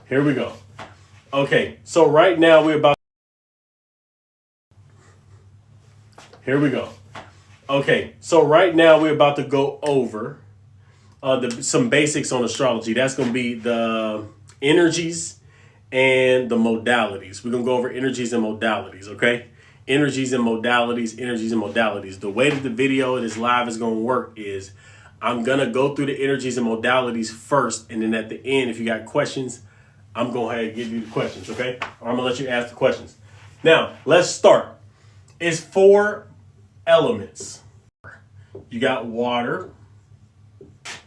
Here we go. Okay, so right now we're about. Here we go. Okay, so right now we're about to go over some basics on astrology. That's going to be the energies and the modalities. We're going to go over energies and modalities, okay? Energies and modalities, energies and modalities. The way that the video and this live is going to work is I'm going to go through the energies and modalities first, and then at the end, if you got questions, I'm going to give you the questions, okay? Or I'm going to let you ask the questions. Now, let's start. It's 4 elements. You got water,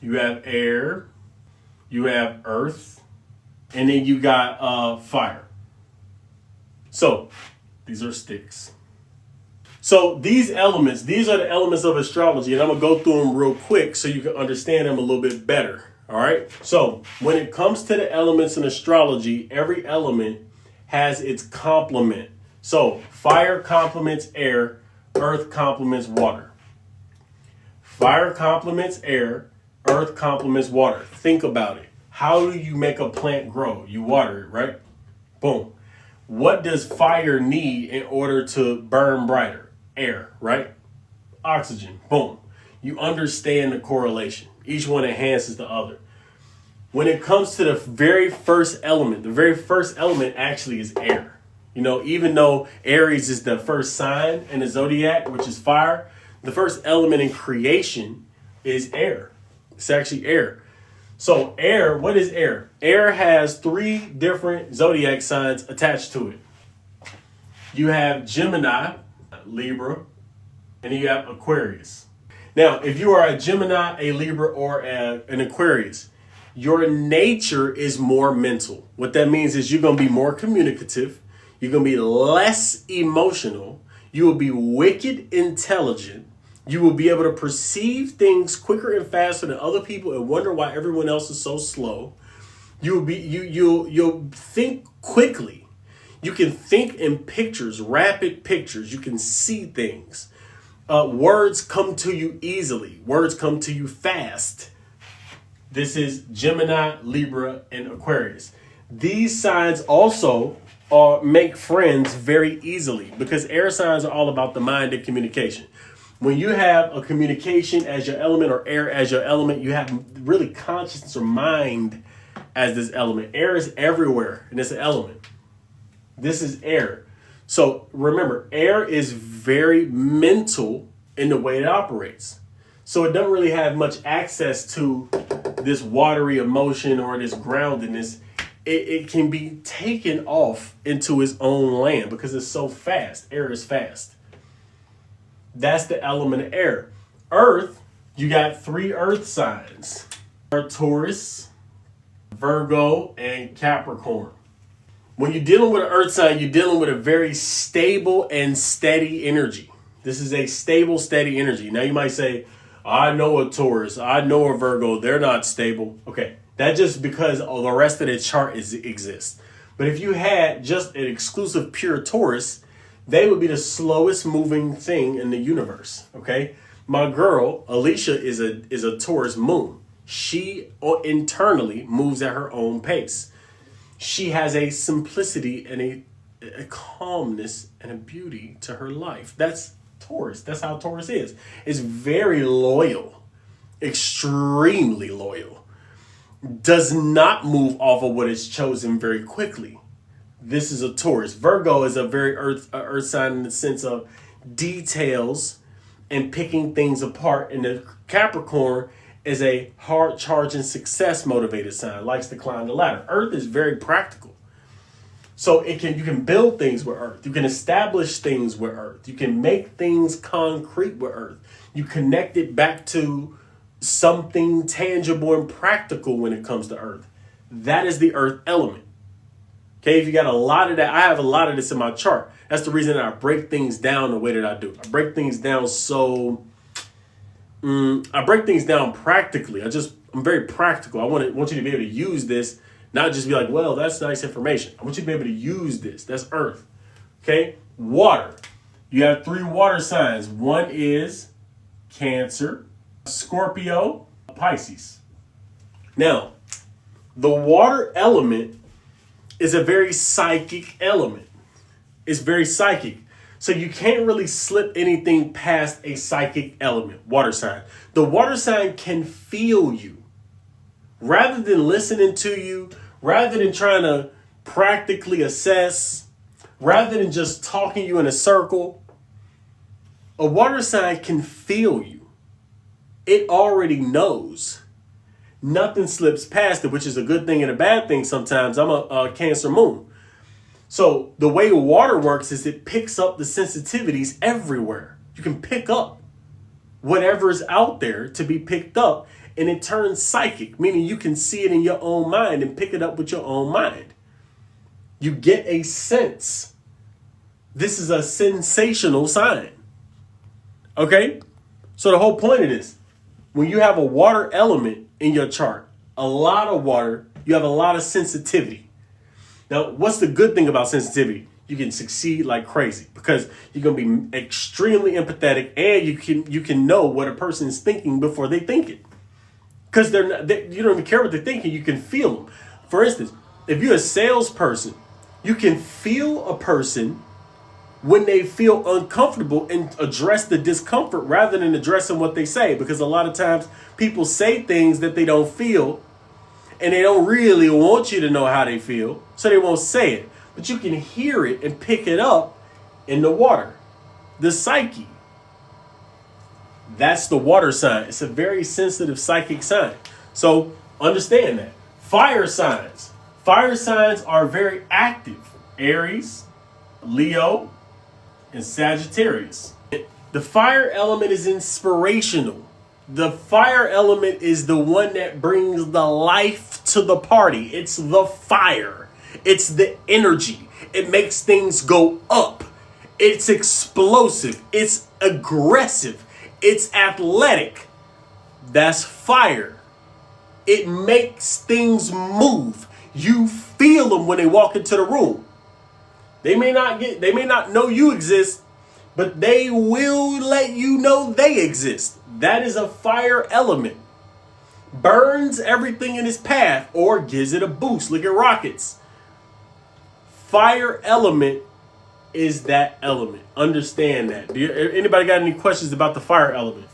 you have air, you have earth, and then you got fire. So these are sticks. So these elements, these are the elements of astrology, and I'm gonna go through them real quick so you can understand them a little bit better. All right. So when it comes to the elements in astrology, every element has its complement. So fire complements air, earth complements water. Fire complements air, earth complements water. Think about it. How do you make a plant grow? You water it, right? Boom. What does fire need in order to burn brighter? Air, right? Oxygen. Boom. You understand the correlation. Each one enhances the other. When it comes to the very first element, the very first element actually is air. You know, even though Aries is the first sign in the zodiac, which is fire, the first element in creation is air. It's actually air. So air, what is air? Air has 3 different zodiac signs attached to it. You have Gemini, Libra, and you have Aquarius. Now, if you are a Gemini, a Libra, or an Aquarius, your nature is more mental. What that means is you're going to be more communicative. You're going to be less emotional. You will be wicked intelligent. You will be able to perceive things quicker and faster than other people and wonder why everyone else is so slow. You'll think quickly. You can think in pictures, rapid pictures. You can see things. Words come to you easily. Words come to you fast. This is Gemini, Libra, and Aquarius. These signs also make friends very easily because air signs are all about the mind and communication. When you have a communication as your element or air as your element, you have really consciousness or mind as this element. Air is everywhere, and it's an element. This is air. So remember, air is very mental in the way it operates. So it doesn't really have much access to this watery emotion or this groundedness. It can be taken off into its own land because it's so fast. Air is fast. That's the element of air. Earth, you got 3 earth signs. Taurus, Virgo, and Capricorn. When you're dealing with an earth sign, you're dealing with a very stable and steady energy. This is a stable, steady energy. Now you might say, I know a Taurus, I know a Virgo, they're not stable. Okay, that's just because the rest of the chart exists. But if you had just an exclusive pure Taurus, they would be the slowest moving thing in the universe, okay? My girl, Alicia, is a Taurus moon. She internally moves at her own pace. She has a simplicity and a calmness and a beauty to her life. That's Taurus. That's how Taurus is. It's very loyal, extremely loyal. Does not move off of what is chosen very quickly. This is a Taurus. Virgo is a very earth sign in the sense of details and picking things apart. And the Capricorn is a hard charging, success motivated sign, likes to climb the ladder. Earth is very practical. So you can build things with earth. You can establish things with earth. You can make things concrete with earth. You connect it back to something tangible and practical when it comes to earth. That is the earth element. Okay, if you got a lot of that, I have a lot of this in my chart. That's the reason that I break things down the way that I do. I break things down I break things down practically. I'm very practical. I want you to be able to use this, not just be like, well, that's nice information. I want you to be able to use this. That's earth. Okay, water. You have 3 water signs. One is Cancer, Scorpio, Pisces. Now, the water element is a very psychic element. It's very psychic. So you can't really slip anything past a psychic element, water sign. The water sign can feel you. Rather than listening to you, rather than trying to practically assess, rather than just talking you in a circle, a water sign can feel you. It already knows. Nothing slips past it, which is a good thing and a bad thing sometimes. I'm a Cancer moon. So the way water works is it picks up the sensitivities everywhere. You can pick up whatever's out there to be picked up, and it turns psychic, meaning you can see it in your own mind and pick it up with your own mind. You get a sense. This is a sensational sign. Okay? So the whole point of this, when you have a water element in your chart, a lot of water, you have a lot of sensitivity. Now, what's the good thing about sensitivity? You can succeed like crazy because you're going to be extremely empathetic, and you can know what a person is thinking before they think it. Because you don't even care what they're thinking. You can feel them. For instance, if you're a salesperson, you can feel a person when they feel uncomfortable and address the discomfort rather than addressing what they say. Because a lot of times people say things that they don't feel, and they don't really want you to know how they feel, so they won't say it. But you can hear it and pick it up in the water. The psyche. That's the water sign. It's a very sensitive psychic sign. So understand that. Fire signs. Fire signs are very active. Aries, Leo, and Sagittarius. The fire element is inspirational. The fire element is the one that brings the life to the party. It's the fire. It's the energy. It makes things go up. It's explosive. It's aggressive. It's athletic. That's fire. It makes things move. You feel them when they walk into the room. They may not know you exist, but they will let you know they exist. That is a fire element. Burns everything in its path or gives it a boost. Look at rockets. Fire element is that element. Understand that. Anybody got any questions about the fire element?